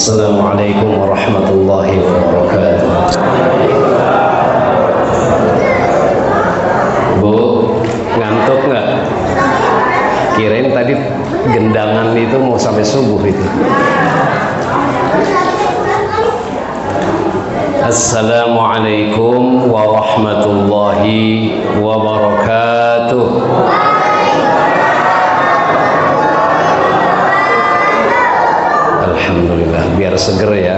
Assalamualaikum warahmatullahi wabarakatuh. Bu, ngantuk nggak? Kirain tadi gendangan itu mau sampai subuh itu. Assalamualaikum warahmatullahi wabarakatuh. Alhamdulillah, biar seger ya.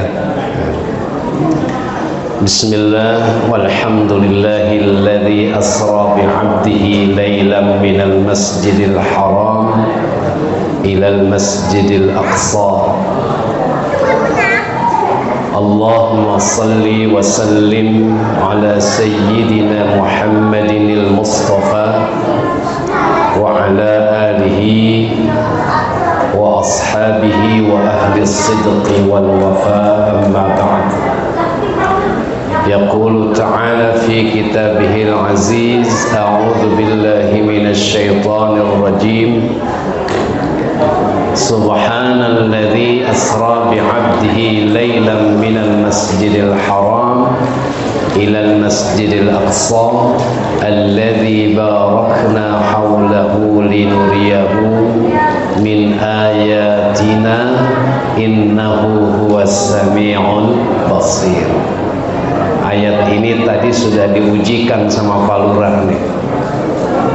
Bismillah, walhamdulillahilladzi asra bi'abdihi laylan minal masjidil haram ilal masjidil aqsa. Allahumma salli wa sallim ala sayyidina Muhammadinil Mustafa wa ala alihi wa ashabihi wa ahli as-sidqi wal wafa, amma ba'd. Yaqulu ta'ala fi kitabihil aziz, a'udzu billahi minasy syaithanir rajim. Subhanalladzi asra bi'abdihi laylan minal masjidil haram ilal masjidil aqsa alladzi barakna hawlahu linuriyahu min ayatina innahu huwas sami'ul basir. Ayat ini tadi sudah diujikan sama Pak Lurah nih.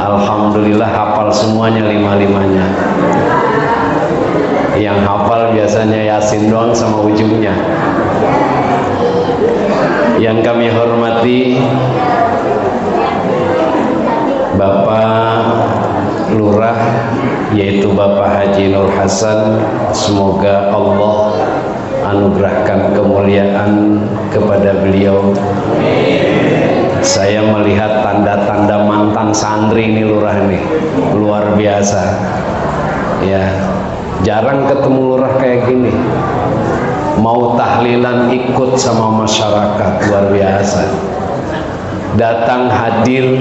Alhamdulillah hafal semuanya lima-limanya. Yang hafal biasanya Yasin doang sama ujungnya. Yang kami hormati Bapak Lurah, yaitu Bapak Haji Nur Hasan, semoga Allah anugerahkan kemuliaan kepada beliau. Saya melihat tanda-tanda mantan santri ini Lurah nih, luar biasa ya. Jarang ketemu lurah kayak gini, mau tahlilan ikut sama masyarakat, luar biasa. Datang hadir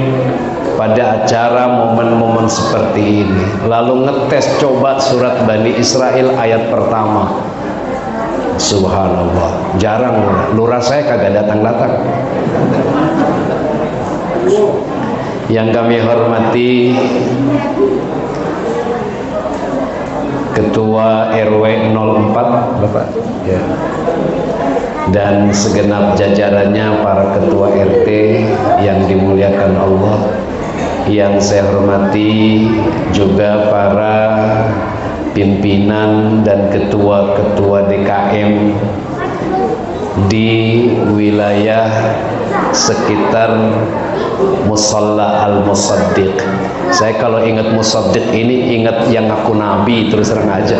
pada acara momen-momen seperti ini, lalu ngetes coba surat Bani Israel ayat pertama. Subhanallah, jarang lurah saya kagak datang-datang. Yang kami hormati Ketua RW 04 Bapak ya, dan segenap jajarannya, para ketua RT yang dimuliakan Allah. Yang saya hormati juga para pimpinan dan ketua-ketua DKM di wilayah sekitar Musalla Al-Musaddiq. Saya kalau ingat Musaddiq ini ingat yang ngaku nabi, terus terang aja.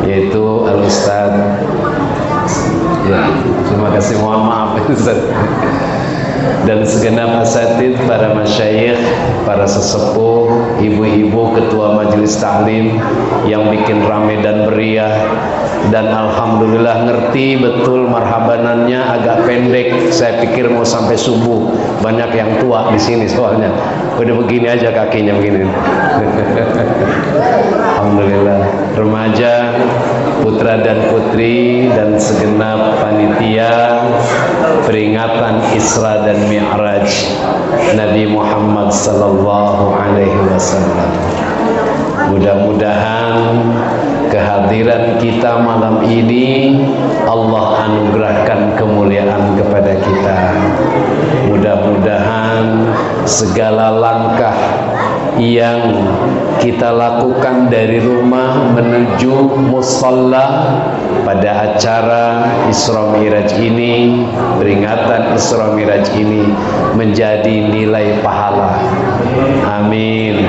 Yaitu Al-Ustaz ya, terima kasih, mohon maaf Ustaz. Dan segenap asatid, para masyayikh, para sesepuh, ibu-ibu, ketua majelis taklim yang bikin rame dan meriah. Dan alhamdulillah ngerti betul marhabanannya agak pendek. Saya pikir mau sampai subuh. Banyak yang tua di sini soalnya. Udah begini aja kakinya begini. Alhamdulillah. Remaja, putra dan putri, dan segenap panitia peringatan Isra dan Mi'raj Nabi Muhammad sallallahu alaihi wasallam. Mudah-mudahan kehadiran kita malam ini Allah anugerahkan kemuliaan kepada kita. Mudah-mudahan segala langkah yang kita lakukan dari rumah menuju musalla pada acara Isra Mi'raj ini, peringatan Isra Mi'raj ini, menjadi nilai pahala. Amin.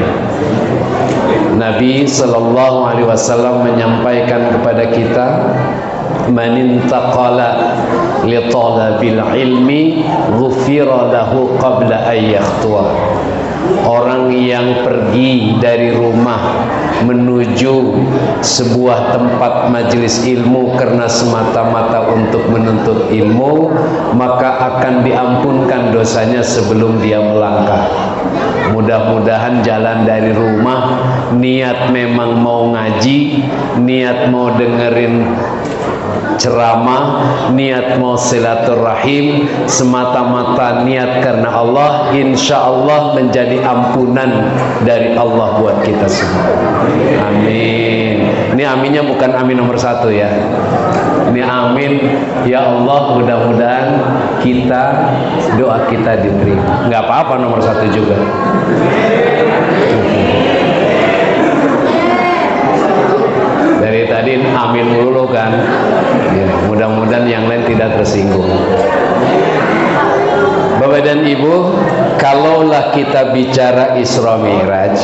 Nabi sallallahu alaihi wasallam menyampaikan kepada kita, man intaqala li talabil ilmi ghufira lahu qabla an yakhtuwa. Orang yang pergi dari rumah menuju sebuah tempat majelis ilmu karena semata-mata untuk menuntut ilmu, maka akan diampunkan dosanya sebelum dia melangkah. Mudah-mudahan jalan dari rumah, niat memang mau ngaji, niat mau dengerin ceramah, niat mau silaturahim, semata-mata niat karena Allah, insya Allah menjadi ampunan dari Allah buat kita semua. Amin. Ini aminnya bukan amin nomor 1 ya. Ini amin, ya Allah, mudah-mudahan doa kita diterima. Nggak apa-apa nomor 1 juga. Dari tadi amin mulu kan ya, mudah-mudahan yang lain tidak tersinggung. Bapak dan Ibu, kalaulah kita bicara Isra Mi'raj,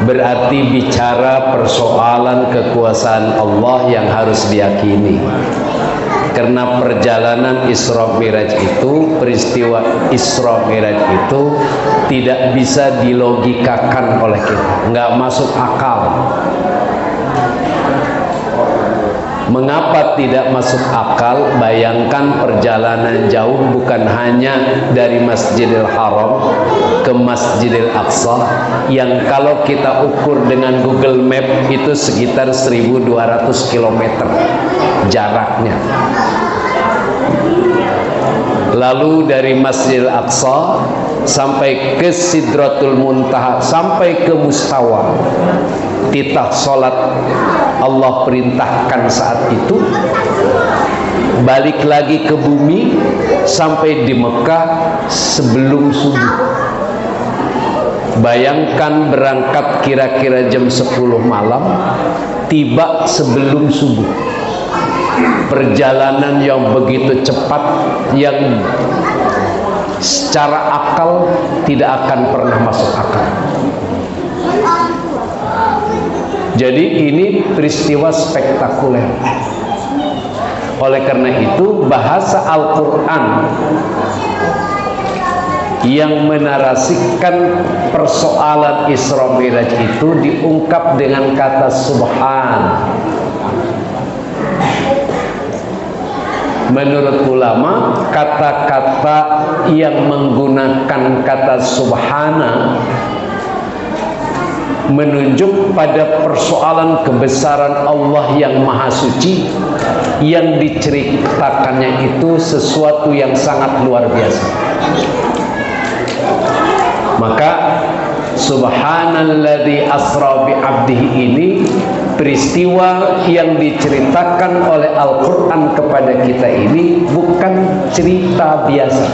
berarti bicara persoalan kekuasaan Allah yang harus diyakini. Karena perjalanan Isra Mi'raj itu, peristiwa Isra Mi'raj itu tidak bisa dilogikakan oleh kita, nggak masuk akal. Mengapa tidak masuk akal? Bayangkan perjalanan jauh, bukan hanya dari Masjidil Haram ke Masjidil Aqsa, yang kalau kita ukur dengan Google Map itu sekitar 1200 km jaraknya. Lalu dari Masjidil Aqsa sampai ke Sidratul Muntaha, sampai ke Mustawa, titah sholat Allah perintahkan saat itu, balik lagi ke bumi sampai di Mekah sebelum subuh. Bayangkan berangkat kira-kira jam 10 malam, tiba sebelum subuh. Perjalanan yang begitu cepat, yang secara akal tidak akan pernah masuk akal. Jadi ini peristiwa spektakuler. Oleh karena itu bahasa Al-Quran yang menarasikan persoalan Isra Mi'raj itu diungkap dengan kata subhan. Menurut ulama, kata-kata yang menggunakan kata subhana menunjuk pada persoalan kebesaran Allah yang maha suci, yang diceritakannya itu sesuatu yang sangat luar biasa. Maka subhanalladzi asra bi 'abdihi ini peristiwa yang diceritakan oleh Al-Quran kepada kita ini bukan cerita biasa,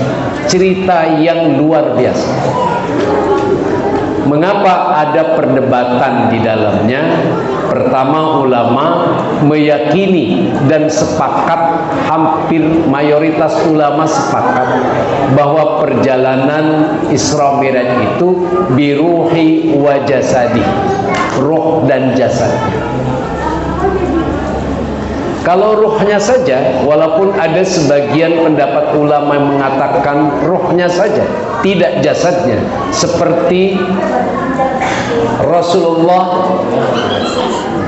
cerita yang luar biasa. Mengapa ada perdebatan di dalamnya? Pertama, ulama meyakini dan sepakat, hampir mayoritas ulama sepakat bahwa perjalanan Isra Mi'raj itu biruhi wa jasadi, ruh dan jasadnya. Kalau ruhnya saja, walaupun ada sebagian pendapat ulama yang mengatakan ruhnya saja, tidak jasadnya, seperti Rasulullah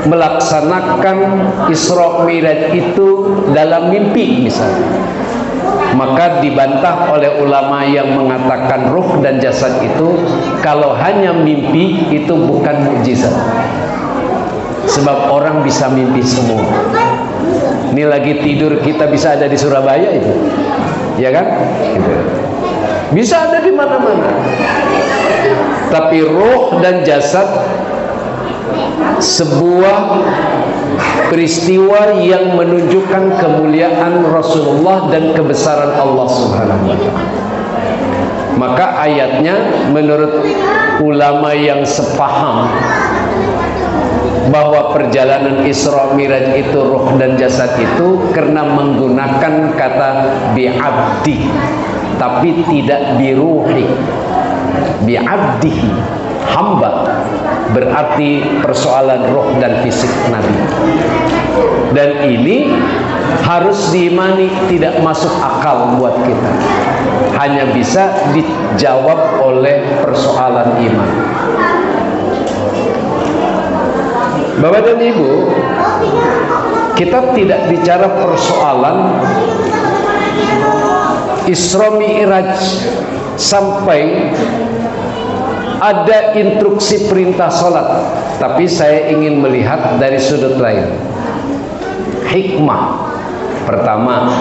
melaksanakan Isra Mi'raj itu dalam mimpi misalnya, maka dibantah oleh ulama yang mengatakan ruh dan jasad itu kalau hanya mimpi itu bukan mukjizat. Sebab orang bisa mimpi semua. Ini lagi tidur kita bisa ada di Surabaya itu, ya kan? Bisa ada di mana-mana. Tapi ruh dan jasad sebuah peristiwa yang menunjukkan kemuliaan Rasulullah dan kebesaran Allah Subhanahu wa ta'ala. Maka ayatnya menurut ulama yang sepaham bahwa perjalanan Isra Mi'raj itu ruh dan jasad itu karena menggunakan kata bi'abdi, tapi tidak biruhi. Bi'abdihi, hamba, berarti persoalan ruh dan fisik Nabi. Dan ini harus diimani, tidak masuk akal buat kita. Hanya bisa dijawab oleh persoalan iman. Bapak dan Ibu, kita tidak bicara persoalan Isra Mi'raj sampai ada instruksi perintah sholat, tapi saya ingin melihat dari sudut lain. Hikmah pertama,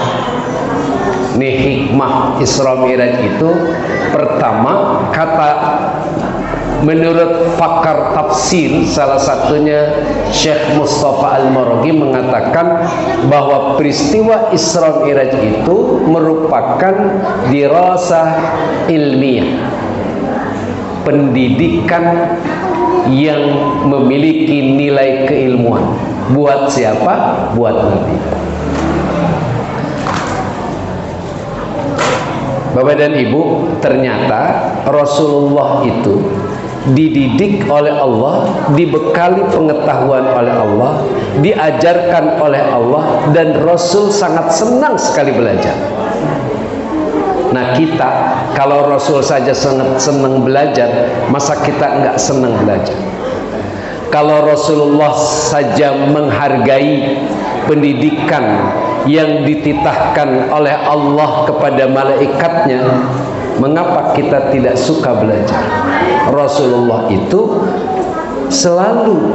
nih hikmah Isra Mi'raj itu pertama, kata menurut pakar tafsir salah satunya Syekh Mustafa Al-Maraghi mengatakan bahwa peristiwa Isra Mi'raj itu merupakan dirasah ilmiah, pendidikan yang memiliki nilai keilmuan. Buat siapa? Buat Nabi. Bapak dan Ibu, ternyata Rasulullah itu dididik oleh Allah, dibekali pengetahuan oleh Allah, diajarkan oleh Allah, dan Rasul sangat senang sekali belajar. Nah, kita kalau Rasul saja sangat senang belajar, masa kita enggak senang belajar? Kalau Rasulullah saja menghargai pendidikan yang dititahkan oleh Allah kepada malaikatnya, mengapa kita tidak suka belajar? Rasulullah itu selalu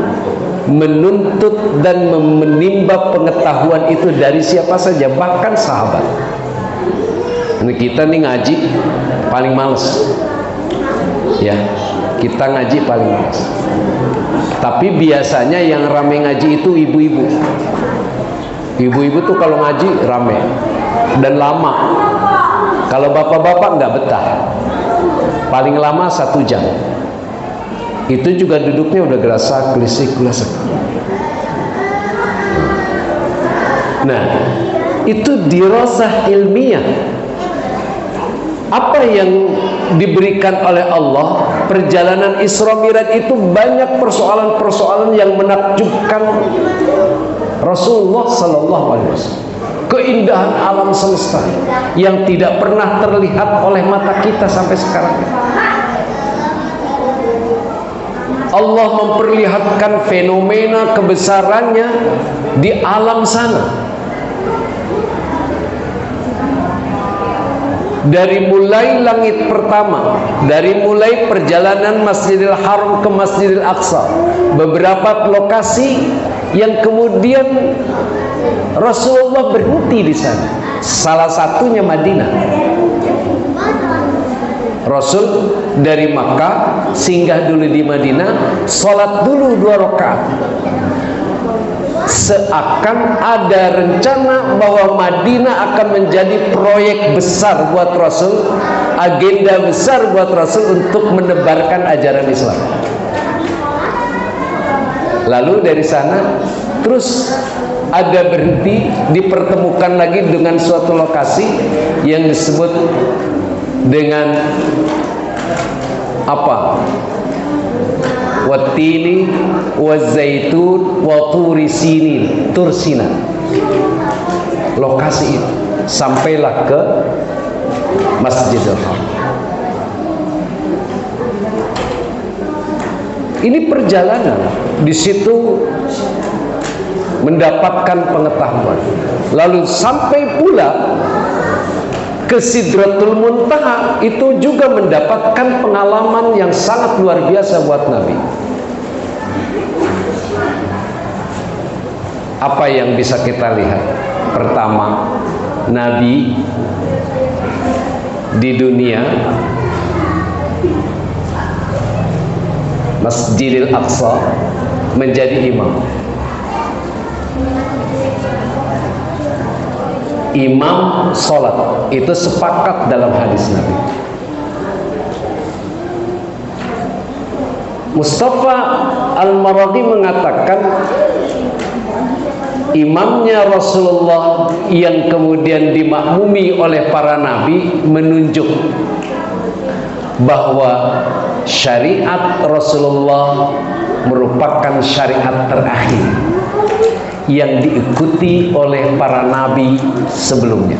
menuntut dan menimba pengetahuan itu dari siapa saja, bahkan sahabat. Ini kita nih ngaji paling males, ya, kita ngaji paling males. Tapi biasanya yang rame ngaji itu ibu-ibu. Ibu-ibu tuh kalau ngaji rame dan lama. Kalau bapak-bapak nggak betah, paling lama 1 jam. Itu juga duduknya udah gerasak, gelisik, gelasak. Nah, itu dirasah ilmiah. Apa yang diberikan oleh Allah, perjalanan Isra Mi'raj itu banyak persoalan-persoalan yang menakjubkan Rasulullah Sallallahu Alaihi Wasallam. Keindahan alam semesta yang tidak pernah terlihat oleh mata kita sampai sekarang. Allah memperlihatkan fenomena kebesarannya di alam sana. Dari mulai langit pertama, dari mulai perjalanan Masjidil Haram ke Masjidil Aqsa, beberapa lokasi yang kemudian Rasulullah berhenti di sana. Salah satunya Madinah. Rasul dari Makkah singgah dulu di Madinah, sholat dulu 2 rakaat. Seakan ada rencana bahwa Madinah akan menjadi proyek besar buat Rasul, agenda besar buat Rasul untuk menebarkan ajaran Islam. Lalu dari sana terus ada berhenti, dipertemukan lagi dengan suatu lokasi yang disebut dengan apa? Wattini wazaitun wa turi sinin, Tursina. Lokasi itu sampailah ke Masjidil Haram. Ini perjalanan, di situ mendapatkan pengetahuan. Lalu sampai pula ke Sidratul Muntaha, itu juga mendapatkan pengalaman yang sangat luar biasa buat Nabi. Apa yang bisa kita lihat? Pertama, Nabi di dunia Masjidil Aqsa menjadi imam. Imam sholat, itu sepakat dalam hadis Nabi. Mustafa Al-Maraghi mengatakan imamnya Rasulullah yang kemudian dimakmumi oleh para nabi menunjuk bahwa syariat Rasulullah merupakan syariat terakhir. yang diikuti oleh para nabi sebelumnya.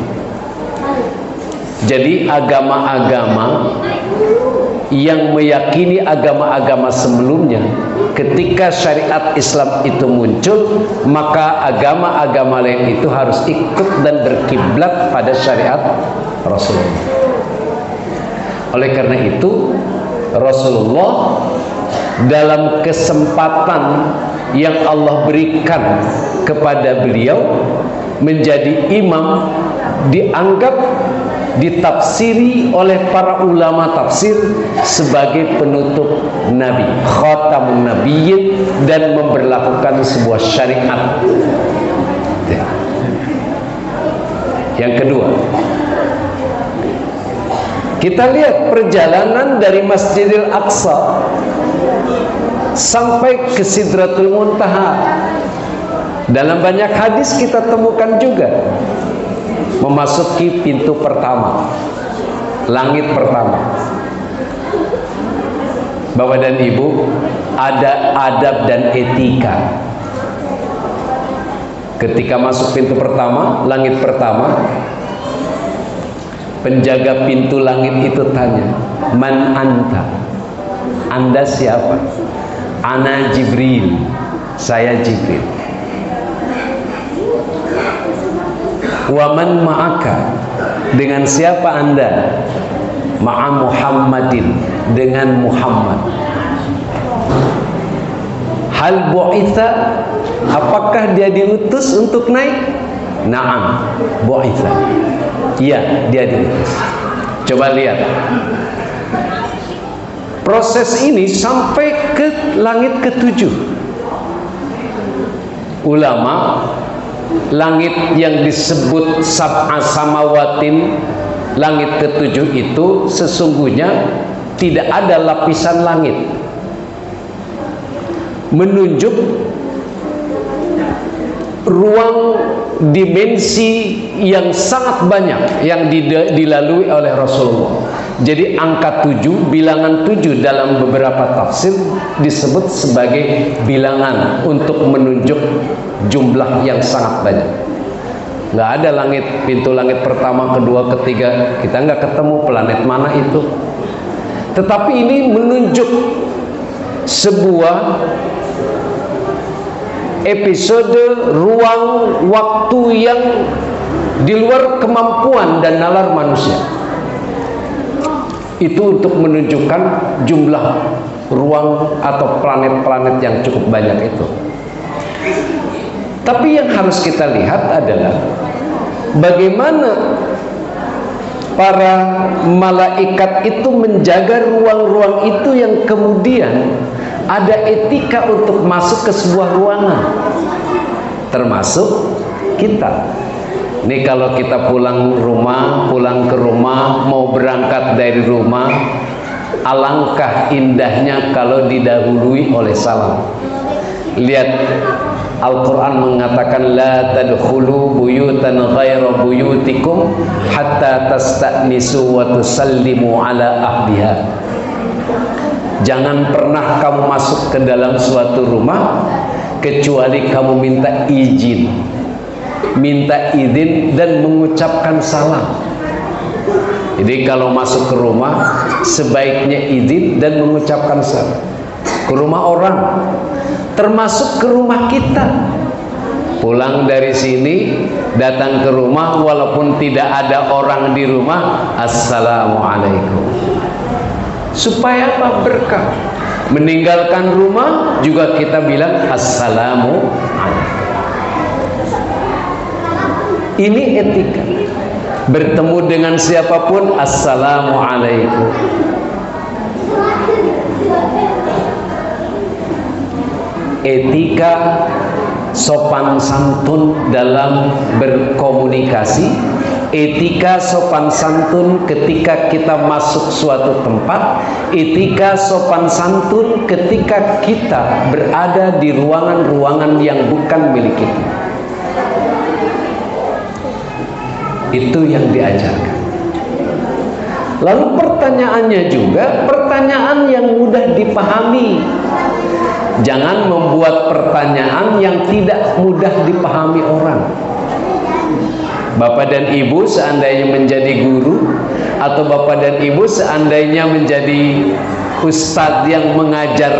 Jadi agama-agama yang meyakini agama-agama sebelumnya, ketika syariat Islam itu muncul, maka agama-agama lain itu harus ikut dan berkiblat pada syariat Rasulullah. Oleh karena itu, Rasulullah dalam kesempatan yang Allah berikan kepada beliau menjadi imam, dianggap, ditafsiri oleh para ulama tafsir sebagai penutup Nabi, khatamun nabiyyin, dan memberlakukan sebuah syariat. Yang kedua, kita lihat perjalanan dari Masjidil Aqsa sampai ke Sidratul Muntaha. Dalam banyak hadis kita temukan juga memasuki pintu pertama, langit pertama. Bapak dan Ibu, ada adab dan etika. Ketika masuk pintu pertama, langit pertama, penjaga pintu langit itu tanya, "Man anta?" Anda siapa? "Ana Jibril." Saya Jibril. "Waman ma'aka?" Dengan siapa Anda? "Ma'a Muhammadin." Dengan Muhammad. "Hal bu'itha?" Apakah dia diutus untuk naik? "Na'am, bu'itha." Iya, dia diutus. Coba lihat proses ini sampai ke langit ketujuh. Ulama, langit yang disebut sab'a samawatin, langit ketujuh itu sesungguhnya tidak ada lapisan langit, menunjuk ruang dimensi yang sangat banyak yang dilalui oleh Rasulullah. Jadi angka 7, bilangan 7 dalam beberapa tafsir disebut sebagai bilangan untuk menunjuk jumlah yang sangat banyak. Nggak ada langit, pintu langit pertama, kedua, ketiga, kita nggak ketemu planet mana itu. Tetapi ini menunjuk sebuah episode ruang waktu yang di luar kemampuan dan nalar manusia. Itu untuk menunjukkan jumlah ruang atau planet-planet yang cukup banyak itu. Tapi yang harus kita lihat adalah bagaimana para malaikat itu menjaga ruang-ruang itu yang kemudian ada etika untuk masuk ke sebuah ruangan, termasuk kita. Ini kalau kita pulang ke rumah, mau berangkat dari rumah, alangkah indahnya kalau didahului oleh salam. Lihat, Al-Quran mengatakan, "La tadkhulu buyutan ghaira buyutikum hatta tasta'nisu wa tusallimu ala ahliha." Jangan pernah kamu masuk ke dalam suatu rumah kecuali kamu minta izin, dan mengucapkan salam. Jadi kalau masuk ke rumah sebaiknya izin dan mengucapkan salam. Ke rumah orang, termasuk ke rumah kita. Pulang dari sini, datang ke rumah walaupun tidak ada orang di rumah, "Assalamualaikum." Supaya apa? Berkah. Meninggalkan rumah juga kita bilang Assalamualaikum. Ini etika. Bertemu dengan siapapun, Assalamualaikum. Etika sopan santun dalam berkomunikasi, etika sopan santun ketika kita masuk suatu tempat, etika sopan santun ketika kita berada di ruangan-ruangan yang bukan milik kita. Itu yang diajarkan. Lalu pertanyaannya juga pertanyaan yang mudah dipahami. Jangan membuat pertanyaan yang tidak mudah dipahami orang. Bapak dan Ibu seandainya menjadi guru, atau Bapak dan Ibu seandainya menjadi ustadz yang mengajar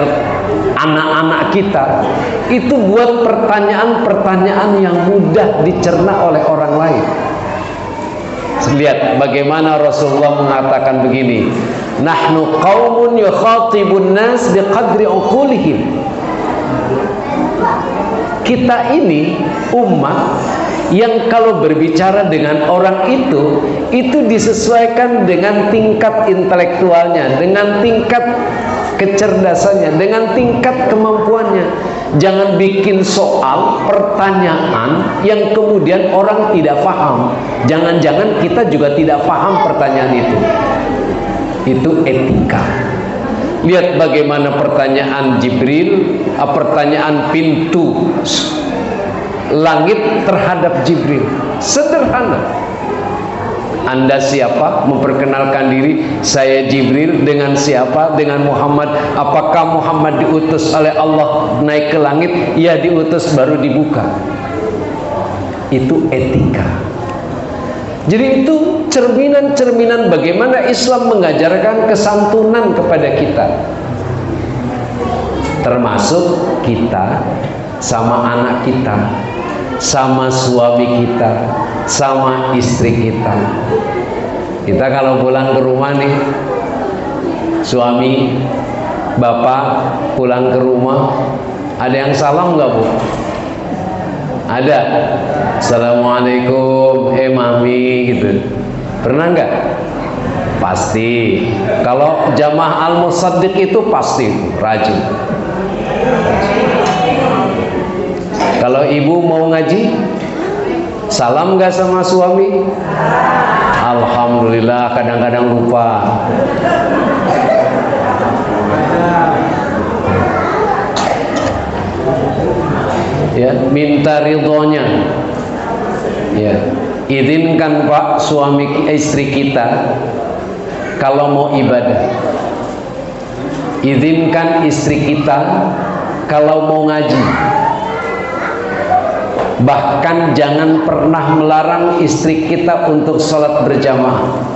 anak-anak kita, itu buat pertanyaan-pertanyaan yang mudah dicerna oleh orang lain. Lihat bagaimana Rasulullah mengatakan begini, nahnu qaumun yukhatibun nas biqadri uqulihim. Kita ini umat yang kalau berbicara dengan orang itu disesuaikan dengan tingkat intelektualnya, dengan tingkat kecerdasannya, dengan tingkat kemampuannya. Jangan bikin soal pertanyaan yang kemudian orang tidak paham. Jangan-jangan kita juga tidak paham pertanyaan itu. Itu etika. Lihat bagaimana pertanyaan Jibril, pertanyaan pintu langit terhadap Jibril. Sederhana. Anda siapa? Memperkenalkan diri. Saya Jibril. Dengan siapa? Dengan Muhammad. Apakah Muhammad diutus oleh Allah naik ke langit? Ya, diutus, baru dibuka. Itu etika. Jadi itu cerminan-cerminan bagaimana Islam mengajarkan kesantunan kepada kita. Termasuk kita sama anak kita, sama suami kita, sama istri kita. Kita kalau pulang ke rumah nih, suami, bapak pulang ke rumah, ada yang salam nggak, Bu? Ada. Assalamualaikum, mami, gitu. Pernah nggak? Pasti. Kalau jamaah al-musaddiq itu pasti rajin. Kalau ibu mau ngaji, salam nggak sama suami? Alhamdulillah, kadang-kadang lupa. Ya, minta ridhonya. Ya, izinkan Pak suami istri kita kalau mau ibadah. Izinkan istri kita kalau mau ngaji. Bahkan jangan pernah melarang istri kita untuk sholat berjamaah.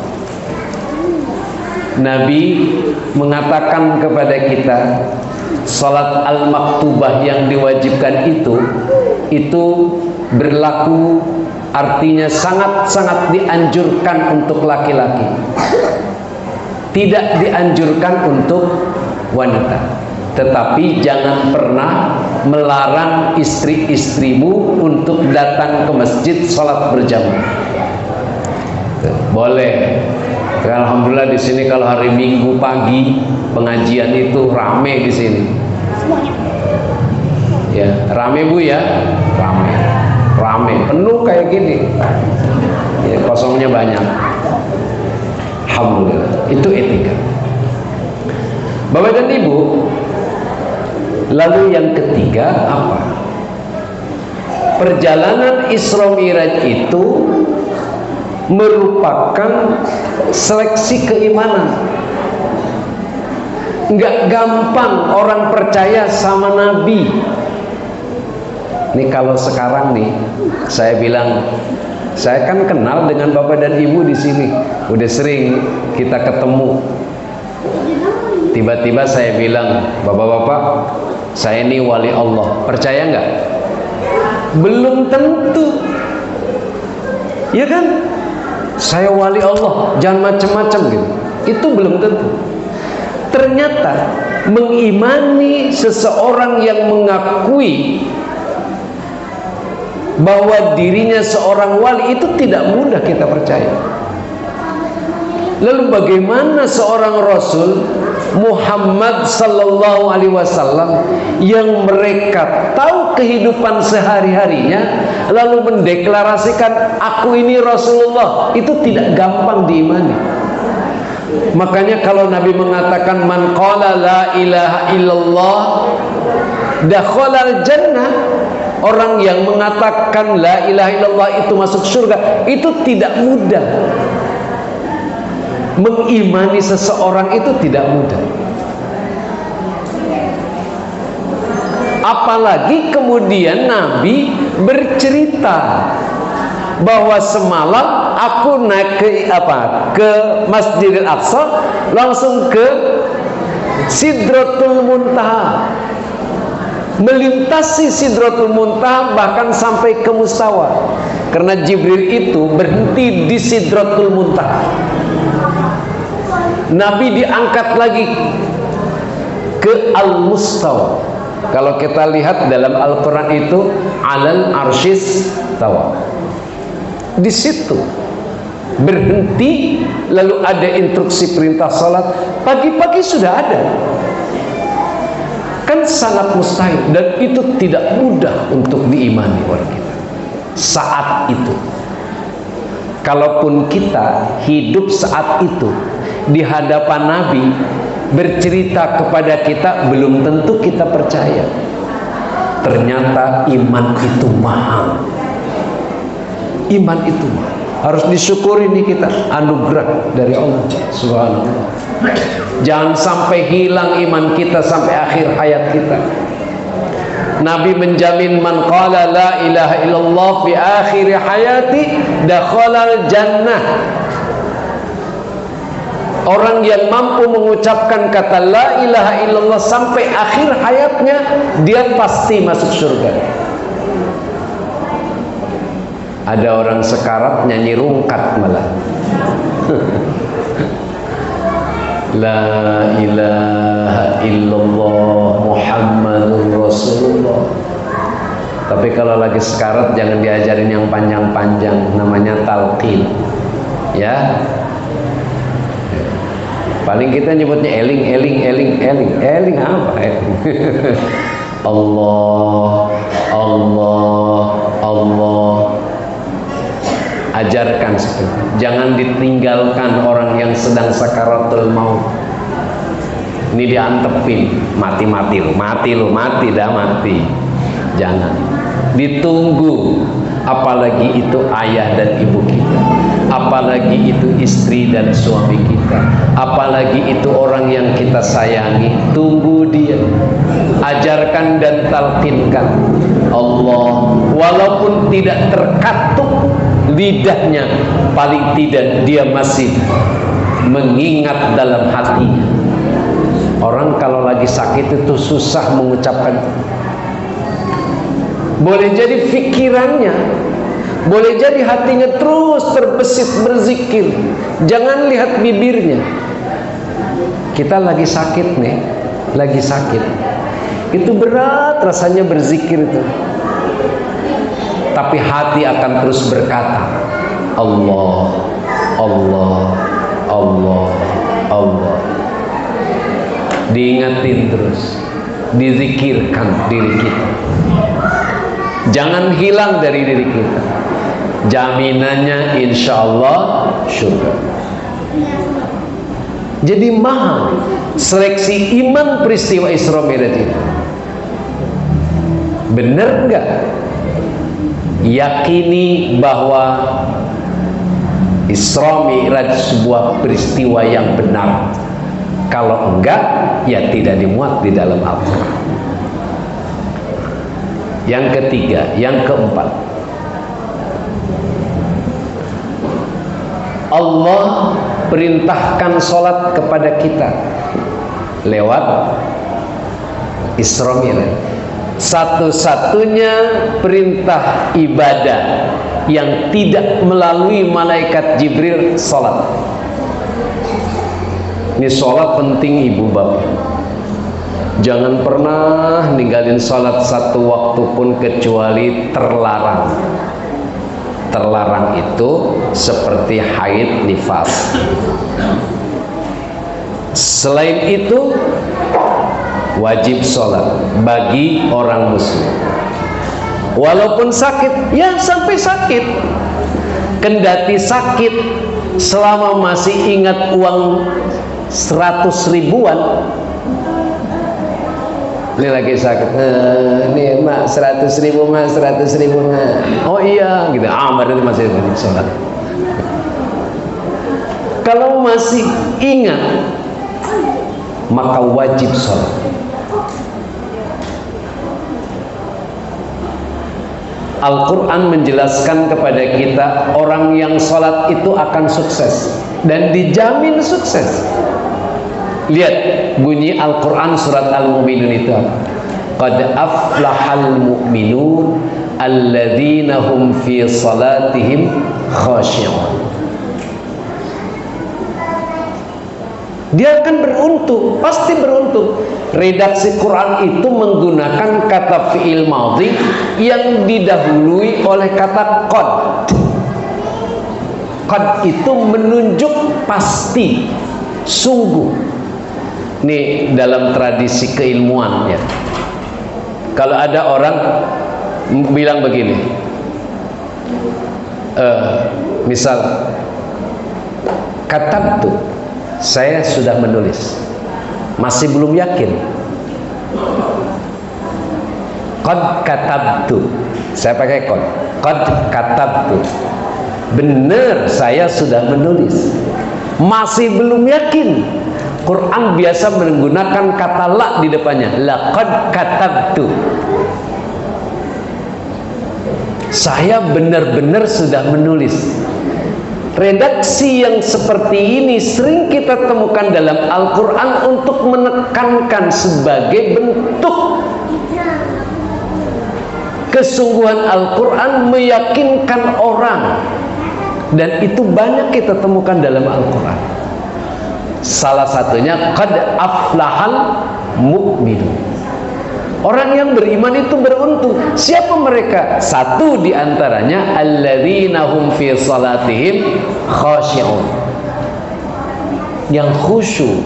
Nabi mengatakan kepada kita, sholat al-maktubah yang diwajibkan itu berlaku, artinya sangat-sangat dianjurkan untuk laki-laki, tidak dianjurkan untuk wanita. Tetapi jangan pernah melarang istri-istrimu untuk datang ke masjid sholat berjamaah. Boleh. Alhamdulillah di sini kalau hari Minggu pagi pengajian itu rame di sini. Ya, rame Bu ya, rame, penuh kayak gini. Ya, kosongnya banyak. Alhamdulillah, itu etika. Bapak dan Ibu, lalu yang ketiga apa? Perjalanan Isra Mi'raj itu merupakan seleksi keimanan. Enggak gampang orang percaya sama Nabi. Ini kalau sekarang nih, saya bilang, saya kan kenal dengan Bapak dan Ibu di sini, udah sering kita ketemu. Tiba-tiba saya bilang, Bapak-bapak, saya ini wali Allah, percaya nggak? Belum tentu, ya kan? Saya wali Allah, jangan macam-macam gitu. Itu belum tentu. Ternyata mengimani seseorang yang mengakui bahwa dirinya seorang wali itu tidak mudah kita percaya. Lalu bagaimana seorang Rasul Muhammad sallallahu alaihi wasallam yang mereka tahu kehidupan sehari-harinya lalu mendeklarasikan aku ini Rasulullah, itu tidak gampang diimani. Makanya kalau Nabi mengatakan man qala la ilaha illallah dakhalal jannah, orang yang mengatakan la ilaha illallah itu masuk surga, itu tidak mudah. Mengimani seseorang itu tidak mudah. Apalagi kemudian Nabi bercerita bahwa semalam aku naik ke Masjidil Aqsa, langsung ke Sidratul Muntaha, melintasi Sidratul Muntaha, bahkan sampai ke Mustawa, karena Jibril itu berhenti di Sidratul Muntaha. Nabi diangkat lagi ke Al-Mustawa. Kalau kita lihat dalam Al-Quran itu alal arsyis tawa, di situ berhenti, lalu ada instruksi perintah salat. Pagi-pagi sudah ada, kan sangat mustahil, dan itu tidak mudah untuk diimani oleh kita saat itu. Kalaupun kita hidup saat itu di hadapan Nabi bercerita kepada kita, belum tentu kita percaya. Ternyata iman itu mahal. Iman itu mahal. Harus disyukuri nih kita, anugerah dari Allah Subhanahu. Jangan sampai hilang iman kita sampai akhir hayat kita. Nabi menjamin, man qala la ilaha illallah fi akhir hayati dakhalal jannah. Orang yang mampu mengucapkan kata la ilaha illallah sampai akhir hayatnya, dia pasti masuk surga. Ada orang sekarat nyanyi rungkat malah. La ilaha illallah Muhammadur Rasulullah. Tapi kalau lagi sekarat jangan diajarin yang panjang-panjang, namanya talqin. Ya. Paling kita nyebutnya eling apa? Allah, Allah, Allah. Ajarkan seperti itu. Jangan ditinggalkan orang yang sedang sakaratul maut. Ini diantepin, mati dah mati. Jangan. Ditunggu. Apalagi itu ayah dan ibu kita, apalagi itu istri dan suami kita, apalagi itu orang yang kita sayangi. Tunggu dia, ajarkan dan talqinkan Allah, walaupun tidak terkatuk lidahnya, paling tidak dia masih mengingat dalam hatinya. Orang kalau lagi sakit itu susah mengucapkan. Boleh jadi pikirannya, boleh jadi hatinya terus terbesit berzikir. Jangan lihat bibirnya. Kita lagi sakit nih, lagi sakit. Itu berat rasanya berzikir itu. Tapi hati akan terus berkata, Allah, Allah, Allah, Allah. Diingatin terus, dizikirkan diri kita. Jangan hilang dari diri kita. Jaminannya insya Allah surga. Jadi mahal seleksi iman peristiwa Isra Mi'raj itu. Benar enggak? Yakini bahwa Isra Mi'raj sebuah peristiwa yang benar. Kalau enggak, ya tidak dimuat di dalam Al-Quran. Yang ketiga, yang keempat, Allah perintahkan sholat kepada kita lewat Isra Mi'raj. Satu-satunya perintah ibadah yang tidak melalui malaikat Jibril, sholat. Ini sholat penting ibu bapak. Jangan pernah ninggalin sholat satu waktu pun kecuali terlarang. Terlarang itu seperti haid, nifas. Selain itu wajib sholat bagi orang muslim. Walaupun sakit, ya sampai sakit. Kendati sakit, selama masih ingat uang 100 ribuan, ini lagi sakit, ini mak 100 ribu mak, 100 ribu mak. Oh iya, gitu. Berarti masih sholat. Kalau masih ingat, maka wajib sholat. Al-Quran menjelaskan kepada kita orang yang sholat itu akan sukses dan dijamin sukses. Lihat bunyi Al-Quran surat Al-Mu'minun itu apa? Qad aflahal mu'minun alladzina hum fi salatihim khashi'un. Dia akan beruntung, pasti beruntung. Redaksi Quran itu menggunakan kata fi'il madhi yang didahului oleh kata qad. Qad itu menunjuk pasti, sungguh. Nih dalam tradisi keilmuan ya. Kalau ada orang bilang begini, misal katabtu, saya sudah menulis, masih belum yakin. Qad katabtu, saya pakai qad katabtu, benar saya sudah menulis, masih belum yakin. Quran biasa menggunakan kata la di depannya, laqad katabtu, saya benar-benar sudah menulis. Redaksi yang seperti ini sering kita temukan dalam Al-Quran untuk menekankan sebagai bentuk kesungguhan Al-Quran meyakinkan orang, dan itu banyak kita temukan dalam Al-Quran. Salah satunya qad aflahal mu'minun, orang yang beriman itu beruntung. Siapa mereka? Satu diantaranya alladzina hum fi salatihim khashi'un, yang khusyuk.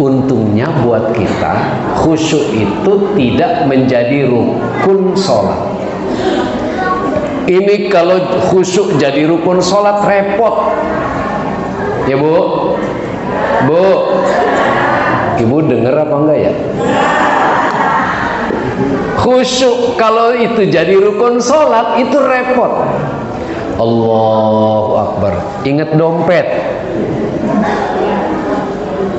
Untungnya buat kita, khusyuk itu tidak menjadi rukun sholat. Ini kalau khusyuk jadi rukun sholat repot ya Bu. Bu, Ibu dengar apa enggak ya? Khusyuk kalau itu jadi rukun sholat itu repot. Allahu Akbar, ingat dompet.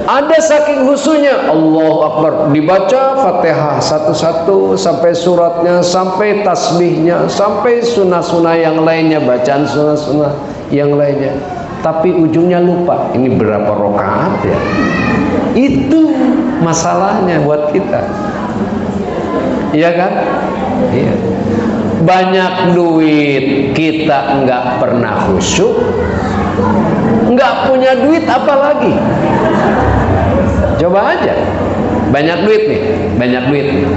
Ada saking khusyuknya, Allahu Akbar, dibaca Fatihah satu-satu sampai suratnya, sampai tasbihnya, sampai sunnah-sunnah yang lainnya, bacaan sunnah-sunnah yang lainnya. Tapi ujungnya lupa, ini berapa rakaat ya? Itu masalahnya buat kita. Iya kan? Iya. Banyak duit kita nggak pernah khusyuk, nggak punya duit apalagi. Coba aja, banyak duit nih, banyak duit nih.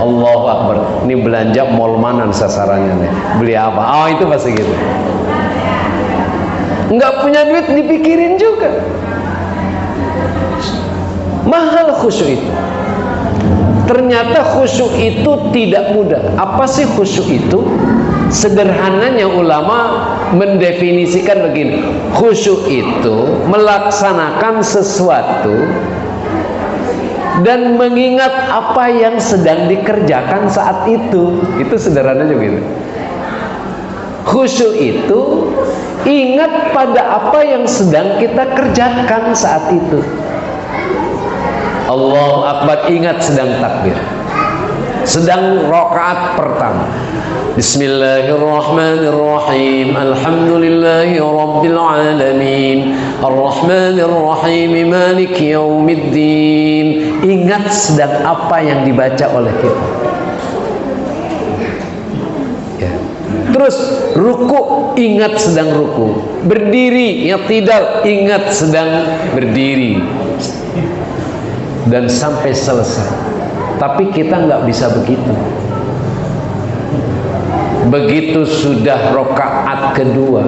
Allahu Akbar, ini belanja mall mana sasarannya nih? Beli apa? Oh itu pasti gitu. Nggak punya duit dipikirin juga. Mahal khusyuk itu. Ternyata khusyuk itu tidak mudah. Apa sih khusyuk itu? Sederhananya ulama mendefinisikan begini. Khusyuk itu melaksanakan sesuatu dan mengingat apa yang sedang dikerjakan saat itu. Itu sederhananya begitu. Khusyuk itu ingat pada apa yang sedang kita kerjakan saat itu. Allahu Akbar, ingat sedang takbir, sedang rakaat pertama. Bismillahirrahmanirrahim. Alhamdulillahi rabbil alamin. Arrahmanirrahim. Maliki yaumiddin. Ingat sedang apa yang dibaca oleh kita. Ya. Terus ruku, ingat sedang ruku. Berdiri, i'tidal, ingat sedang berdiri. Dan sampai selesai. Tapi kita nggak bisa begitu. Begitu sudah rakaat kedua,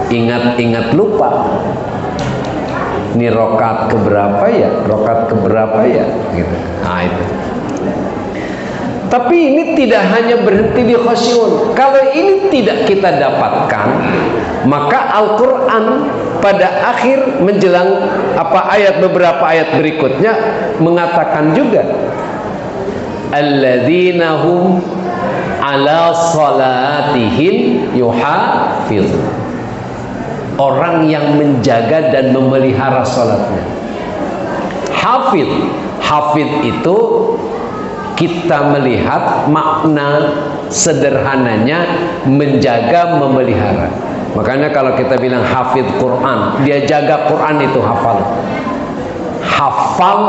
ingat-ingat lupa. Ini rakaat keberapa ya? Rakaat keberapa ya? Gitu. Nah itu. Tapi ini tidak hanya berhenti di khusyuk. Kalau ini tidak kita dapatkan, maka Al-Quran pada akhir menjelang beberapa ayat berikutnya mengatakan juga, alladzina hum ala salatihim yuhafizun, orang yang menjaga dan memelihara salatnya. Hafiz itu kita melihat makna sederhananya menjaga, memelihara. Makanya kalau kita bilang hafid Quran, dia jaga Quran itu hafal. Hafal,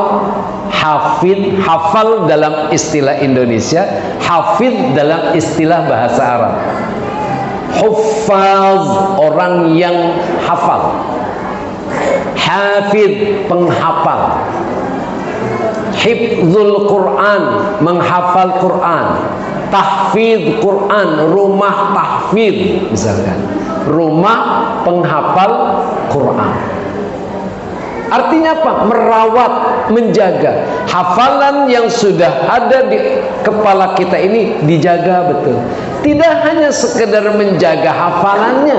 hafid, hafal dalam istilah Indonesia, hafid dalam istilah bahasa Arab. Huffaz, orang yang hafal. Hafid, penghafal. Hifzul Quran, menghafal Quran. Tahfidz Quran, rumah tahfidz misalkan. Rumah penghafal Quran. Artinya apa? Merawat, menjaga. Hafalan yang sudah ada di kepala kita ini dijaga betul. Tidak hanya sekedar menjaga hafalannya,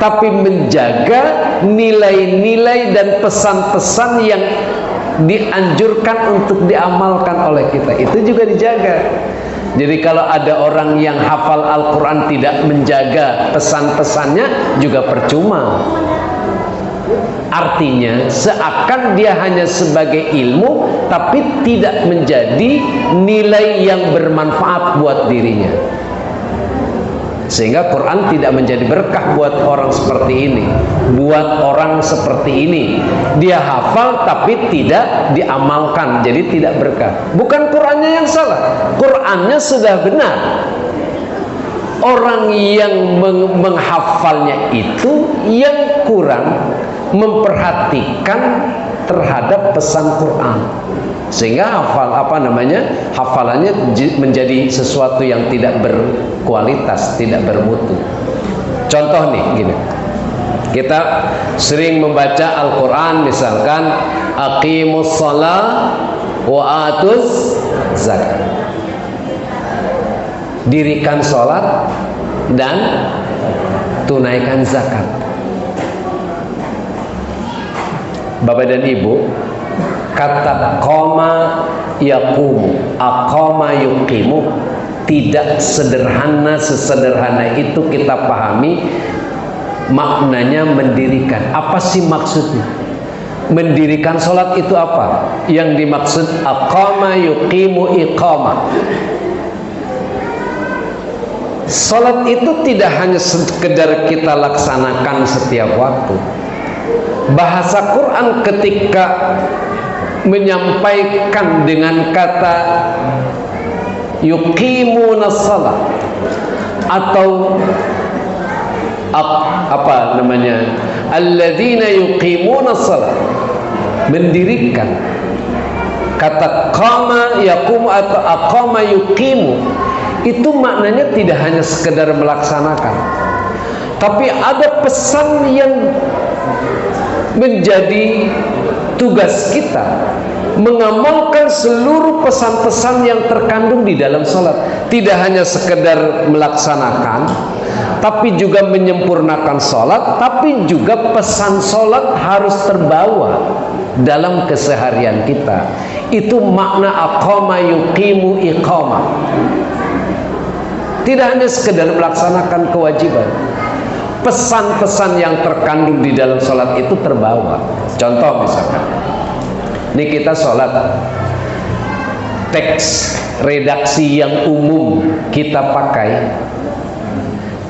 tapi menjaga nilai-nilai dan pesan-pesan yang dianjurkan untuk diamalkan oleh kita. Itu juga dijaga. Jadi kalau ada orang yang hafal Al-Quran tidak menjaga pesan-pesannya, juga percuma. Artinya seakan dia hanya sebagai ilmu, tapi tidak menjadi nilai yang bermanfaat buat dirinya. Sehingga Quran tidak menjadi berkah buat orang seperti ini. Buat orang seperti ini, dia hafal tapi tidak diamalkan, jadi tidak berkah. Bukan Qurannya yang salah, Qurannya sudah benar. Orang yang menghafalnya itu yang kurang memperhatikan terhadap pesan Quran, sehingga hafalannya menjadi sesuatu yang tidak berkualitas, tidak bermutu. Contoh nih gini, kita sering membaca Al-Quran, misalkan aqimus shalah wa atuz zakat, dirikan sholat dan tunaikan zakat. Bapak dan Ibu, kata qoma yaqumu, aqama yuqimu tidak sesederhana itu kita pahami maknanya mendirikan. Apa sih maksudnya? Mendirikan sholat itu apa? Yang dimaksud aqama yuqimu iqamah. Sholat itu tidak hanya sekedar kita laksanakan setiap waktu. Bahasa Quran ketika menyampaikan dengan kata yuqimunas shalah atau apa namanya, alladzina yuqimunas shalah, mendirikan. Kata qama yaqumu atau aqama yuqimu itu maknanya tidak hanya sekedar melaksanakan, tapi ada pesan yang menjadi tugas kita, mengamalkan seluruh pesan-pesan yang terkandung di dalam sholat. Tidak hanya sekedar melaksanakan, tapi juga menyempurnakan sholat, tapi juga pesan sholat harus terbawa dalam keseharian kita. Itu makna aqama yuqimu iqamah. Tidak hanya sekedar melaksanakan kewajiban, pesan-pesan yang terkandung di dalam sholat itu terbawa. Contoh misalkan, ini kita sholat, teks redaksi yang umum kita pakai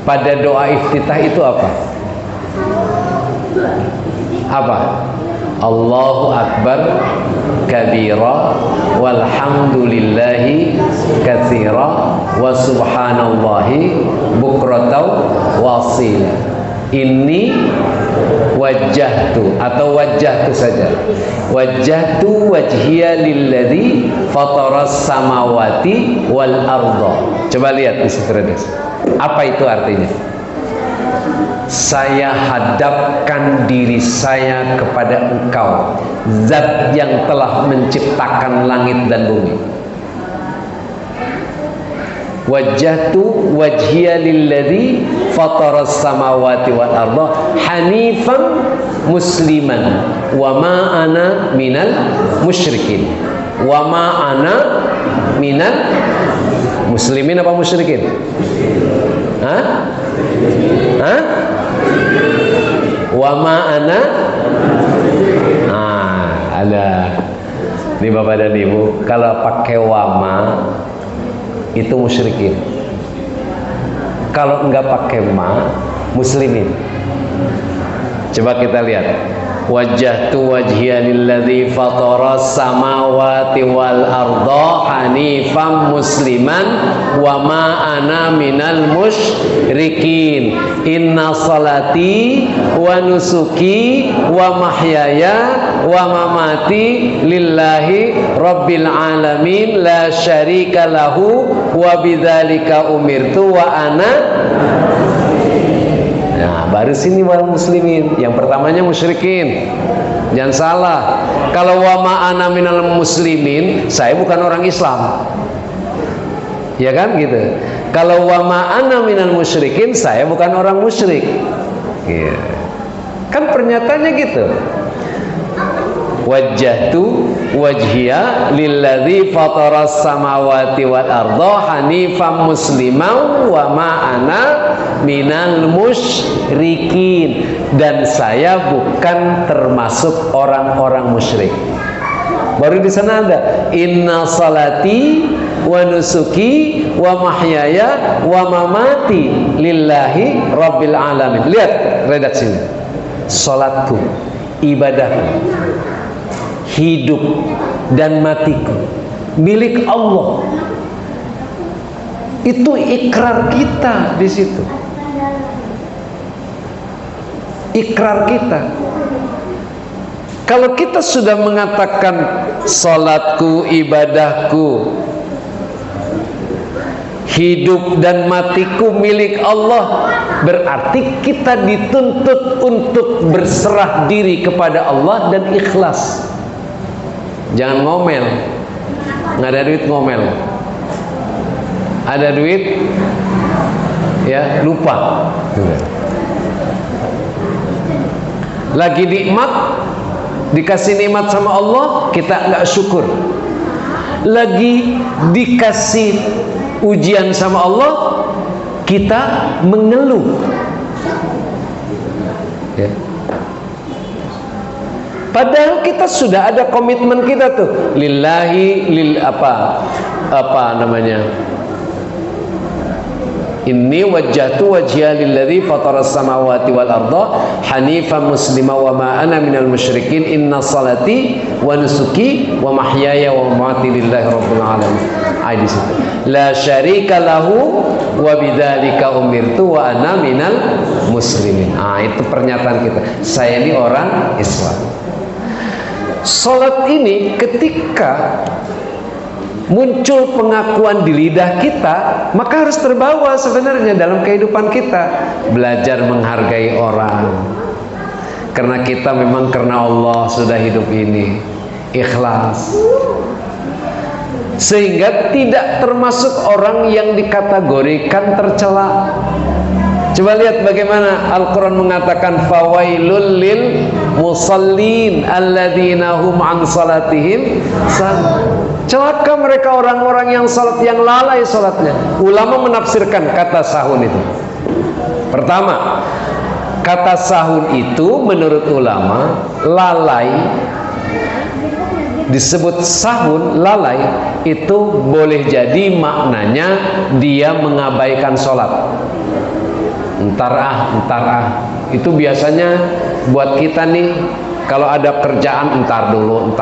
pada doa iftitah itu apa? Apa? Allahu Akbar kabira walhamdulillahi katsira wa subhanallahi bukratan wasila. Ini wajjahtu atau wajjahtu saja. Wajjahtu wajhiya lilladzi fataras samawati wal arda. Coba lihat di situ. Apa itu artinya? Saya hadapkan diri saya kepada Engkau, Zat yang telah menciptakan langit dan bumi. Wajjahtu wajhiya lilladzi fataras samawati wal arda hanifan musliman wa ma ana minal musyrikin. Wa ma ana minal muslimin apa musyrikin? Hah? Hah? Wa ma ana ada. Ini Bapak dan Ibu, kalau pakai wama itu musyrikin. Kalau enggak pakai ma, muslimin. Coba kita lihat. Wajjahtu wajhiya lilladzi fataras samawati wal arda hanifan musliman wa ma ana minal musyrikin. Inna salati wa nusuki wa mahyaya wa mamati lillahi rabbil alamin la syarika lahu wa bidzalika umirtu wa ana. Nah, baru sini wal muslimin. Yang pertamanya musyrikin. Jangan salah. Kalau wa ma'ana minal muslimin, saya bukan orang Islam. Ya kan gitu. Kalau wa ma'ana minal musyrikin, saya bukan orang musyrik. Ya. Kan pernyataannya gitu. Wajjahtu wajhiya lilladzi fataras samawati wal arda hanifan musliman wa ma ana minal musyrikin, dan saya bukan termasuk orang-orang musyrik. Baru di sana ada inna salati wa nusuki wa mahyaya wa mamati lillahi rabbil alamin. Lihat redaksinya. Salatku, ibadahku, hidup dan matiku milik Allah. Itu ikrar kita di situ. Ikrar kita. Kalau kita sudah mengatakan salatku, ibadahku, hidup dan matiku milik Allah, berarti kita dituntut untuk berserah diri kepada Allah dan ikhlas. Jangan ngomel. Nggak ada duit ngomel. Ada duit ya lupa. Lagi nikmat, dikasih nikmat sama Allah, kita nggak syukur. Lagi dikasih ujian sama Allah, kita mengeluh. Ya. Padahal kita sudah ada komitmen kita tuh, lillahi lil apa namanya? Inni wajjahtu wajhiya lilladzi fataras samawati wal arda hanifan muslima wa ma ana minal musyrikin. Inna salati wa nusuki wa mahyaya wa mamati lillahi rabbil alamin. Ayat di situ. La syarika lahu wa bidzalika umirtu wa ana minal muslimin. Itu pernyataan kita. Saya ini orang Islam. Salat ini ketika muncul pengakuan di lidah kita, maka harus terbawa sebenarnya dalam kehidupan kita. Belajar menghargai orang, karena kita memang karena Allah sudah hidup ini, ikhlas, sehingga tidak termasuk orang yang dikategorikan tercela. Coba lihat bagaimana Al-Quran mengatakan fawailul lil musallin alladzina hum an salatihim celaka mereka orang-orang yang salat, yang lalai salatnya. Ulama menafsirkan kata sahun itu. Pertama, kata sahun itu menurut ulama lalai, disebut sahun lalai itu boleh jadi maknanya dia mengabaikan sholat. Entar ah, itu biasanya buat kita nih, kalau ada kerjaan entar dulu.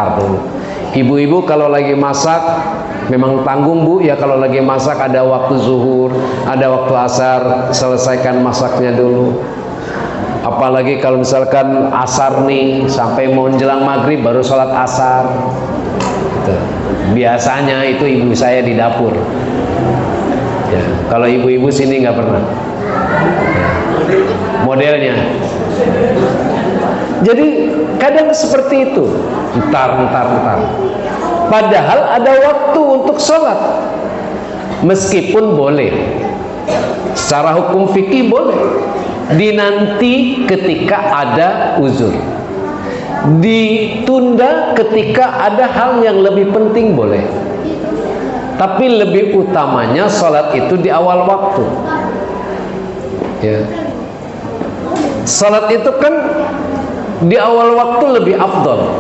Ibu-ibu kalau lagi masak memang tanggung bu ya, kalau lagi masak ada waktu zuhur, ada waktu asar, selesaikan masaknya dulu. Apalagi kalau misalkan asar nih sampai mau menjelang maghrib baru sholat asar gitu. Biasanya itu ibu saya di dapur ya. Kalau ibu-ibu sini nggak pernah modelnya. Jadi kadang seperti itu, entar. Padahal ada waktu untuk sholat, meskipun boleh secara hukum fikih boleh dinanti ketika ada uzur, ditunda ketika ada hal yang lebih penting boleh. Tapi lebih utamanya sholat itu di awal waktu ya. Salat itu kan di awal waktu lebih afdal.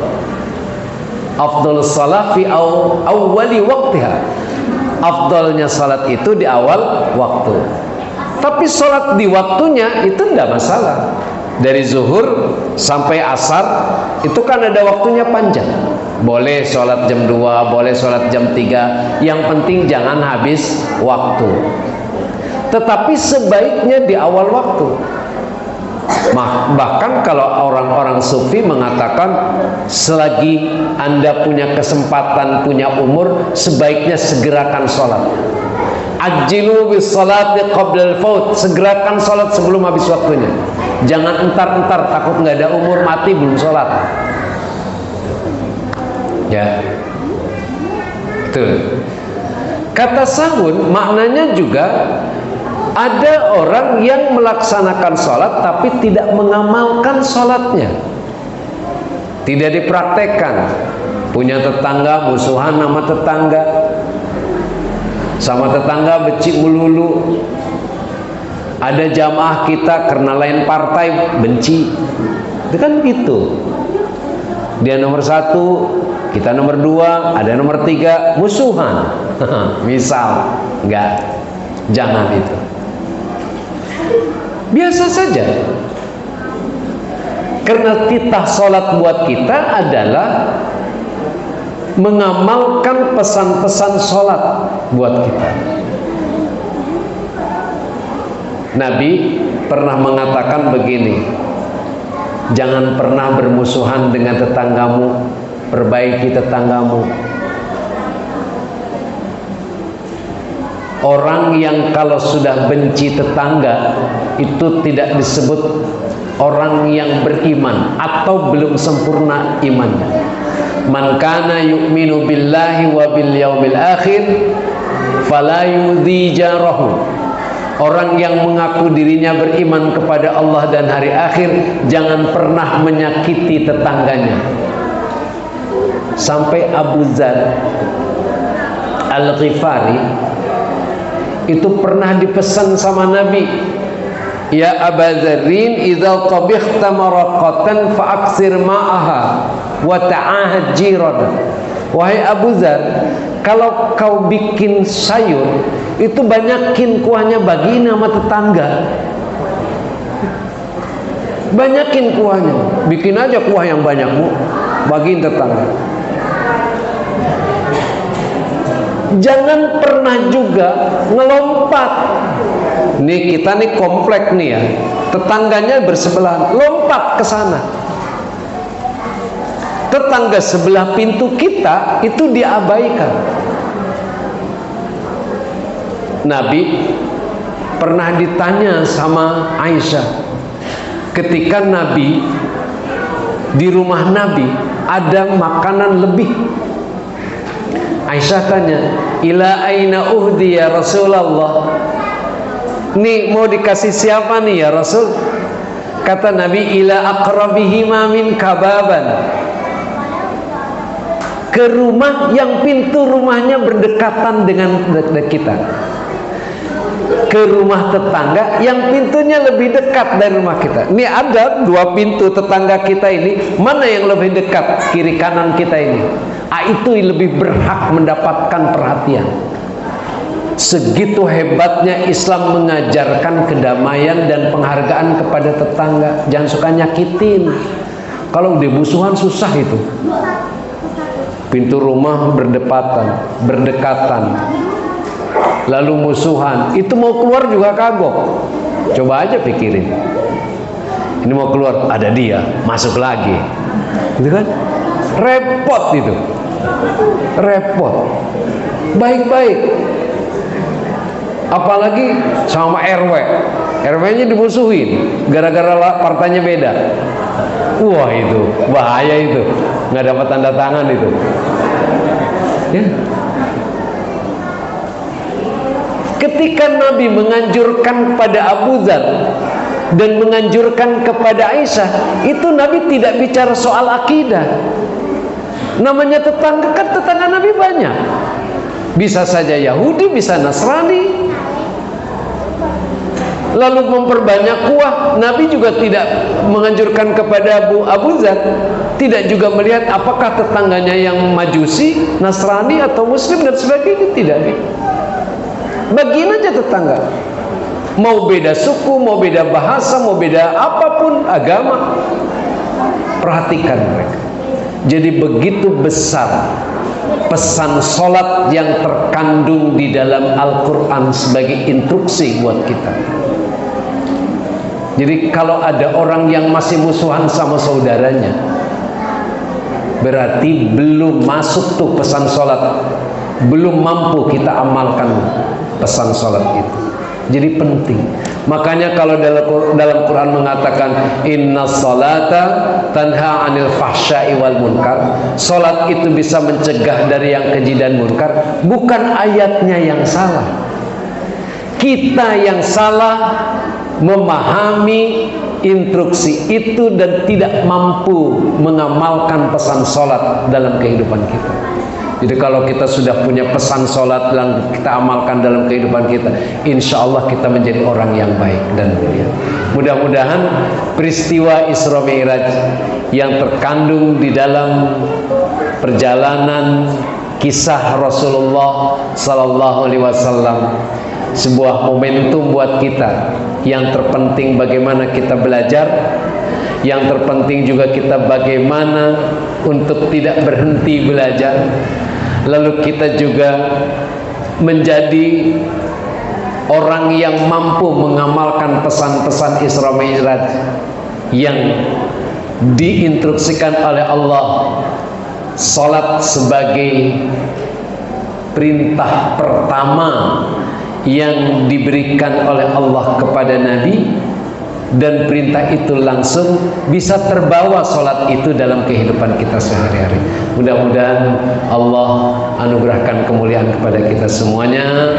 Afdal salat fi awwali waqtiha. Afdalnya salat itu di awal waktu. Tapi sholat di waktunya itu tidak masalah. Dari zuhur sampai asar itu kan ada waktunya panjang. Boleh sholat jam 2, boleh sholat jam 3. Yang penting jangan habis waktu. Tetapi sebaiknya di awal waktu. Bahkan kalau orang-orang sufi mengatakan, selagi Anda punya kesempatan, punya umur, sebaiknya segerakan sholat. Ajilu bis salati qabla al-faut, segerakan sholat sebelum habis waktunya. Jangan entar-entar, takut nggak ada umur, mati belum sholat. Ya, itu. Kata sahun maknanya juga ada orang yang melaksanakan sholat tapi tidak mengamalkan sholatnya, tidak dipraktekkan. Punya tetangga, musuhan sama tetangga, sama tetangga becik melulu. Ada jamaah kita karena lain partai benci. Itu kan gitu. Dia nomor 1, kita nomor 2, ada nomor 3, musuhan. Misal, enggak, jangan itu. Biasa saja. Karena titah sholat buat kita adalah mengamalkan pesan-pesan sholat buat kita. Nabi pernah mengatakan begini, jangan pernah bermusuhan dengan tetanggamu, perbaiki tetanggamu. Orang yang kalau sudah benci tetangga itu tidak disebut orang yang beriman atau belum sempurna imannya. Man kana yu'minu billahi wa bil yaumil akhir fala yudhi jarahu. Orang yang mengaku dirinya beriman kepada Allah dan hari akhir jangan pernah menyakiti tetangganya. Sampai Abu Dzar Al-Ghifari itu pernah dipesan sama Nabi, ya Aba Dzarrin idza tabikhta maraqatan fa'aksir ma'aha wa ta'ahad jiran. Wahai Abu Dzar, kalau kau bikin sayur itu banyakin kuahnya, bagiin sama tetangga. Banyakin kuahnya, bikin aja kuah yang banyak, Bu, bagiin tetangga. Jangan pernah juga ngelompat. Nih kita nih komplek nih ya, tetangganya bersebelahan, lompat ke sana. Tetangga sebelah pintu kita itu diabaikan. Nabi pernah ditanya sama Aisyah, ketika Nabi di rumah Nabi ada makanan lebih. Aisyah tanya, ila aina uhdi ya Rasulullah, nih mau dikasih siapa nih ya Rasul? Kata Nabi, ila aqrabihima min kababan, ke rumah yang pintu rumahnya berdekatan dengan kita, ke rumah tetangga yang pintunya lebih dekat dari rumah kita. Ini ada 2 pintu tetangga kita ini, mana yang lebih dekat kiri kanan kita ini? Itu lebih berhak mendapatkan perhatian. Segitu hebatnya Islam mengajarkan kedamaian dan penghargaan kepada tetangga. Jangan suka nyakitin. Kalau udah musuhan susah itu. Pintu rumah berdekatan, lalu musuhan, itu mau keluar juga kagok. Coba aja pikirin, ini mau keluar, ada dia, masuk lagi, gitu kan? Repot itu, repot. Baik-baik, apalagi sama RW-nya dimusuhin gara-gara partainya beda. Wah, itu bahaya, itu nggak dapat tanda tangan itu ya. Ketika Nabi menganjurkan kepada Abu Dzar dan menganjurkan kepada Aisyah, itu Nabi tidak bicara soal akidah. Namanya tetangga, kan tetangga Nabi banyak, bisa saja Yahudi, bisa Nasrani. Lalu memperbanyak kuah. Nabi juga tidak menganjurkan kepada Abu Dzar, tidak juga melihat apakah tetangganya yang Majusi, Nasrani atau Muslim dan sebagainya. Tidak, bagiin aja tetangga. Mau beda suku, mau beda bahasa, mau beda apapun agama, perhatikan mereka. Jadi begitu besar pesan sholat yang terkandung di dalam Al-Quran sebagai instruksi buat kita. Jadi kalau ada orang yang masih musuhan sama saudaranya, berarti belum masuk tuh pesan sholat, belum mampu kita amalkan pesan sholat itu. Jadi penting. Makanya kalau dalam Quran mengatakan inna sholata tanha anil fahsya'i wal munkar, sholat itu bisa mencegah dari yang keji dan munkar. Bukan ayatnya yang salah, kita yang salah memahami instruksi itu dan tidak mampu mengamalkan pesan sholat dalam kehidupan kita. Jadi kalau kita sudah punya pesan sholat dan kita amalkan dalam kehidupan kita, insya Allah kita menjadi orang yang baik dan mulia. Mudah-mudahan peristiwa Isra Mi'raj yang terkandung di dalam perjalanan kisah Rasulullah Sallallahu Alaihi Wasallam sebuah momentum buat kita. Yang terpenting bagaimana kita belajar, yang terpenting juga kita bagaimana untuk tidak berhenti belajar. Lalu kita juga menjadi orang yang mampu mengamalkan pesan-pesan Isra Mi'raj yang diinstruksikan oleh Allah. Salat sebagai perintah pertama yang diberikan oleh Allah kepada Nabi, dan perintah itu langsung bisa terbawa salat itu dalam kehidupan kita sehari-hari. Mudah-mudahan Allah anugerahkan kemuliaan kepada kita semuanya.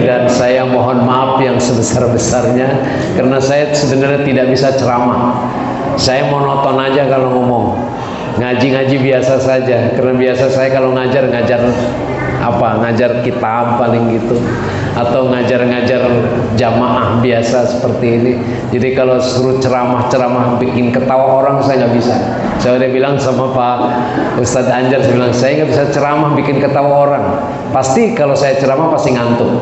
Dan saya mohon maaf yang sebesar-besarnya karena saya sebenarnya tidak bisa ceramah. Saya monoton aja kalau ngomong. Ngaji-ngaji biasa saja, karena biasa saya kalau ngajar ngajar kitab paling gitu, atau ngajar-ngajar jamaah biasa seperti ini. Jadi kalau suruh ceramah bikin ketawa orang, saya nggak bisa. Saya udah bilang sama Pak Ustadz Anjar, saya bilang saya nggak bisa ceramah bikin ketawa orang. Pasti kalau saya ceramah pasti ngantuk,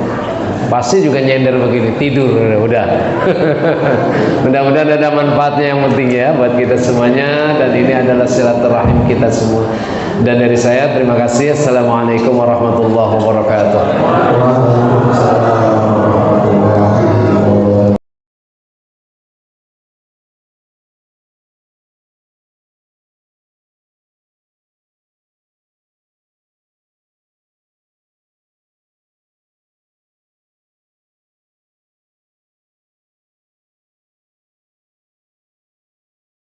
pasti juga nyender begini, tidur udah. Mudah-mudahan ada manfaatnya yang penting ya buat kita semuanya, dan ini adalah silaturahim kita semua. Dan dari saya terima kasih. Assalamualaikum warahmatullahi wabarakatuh.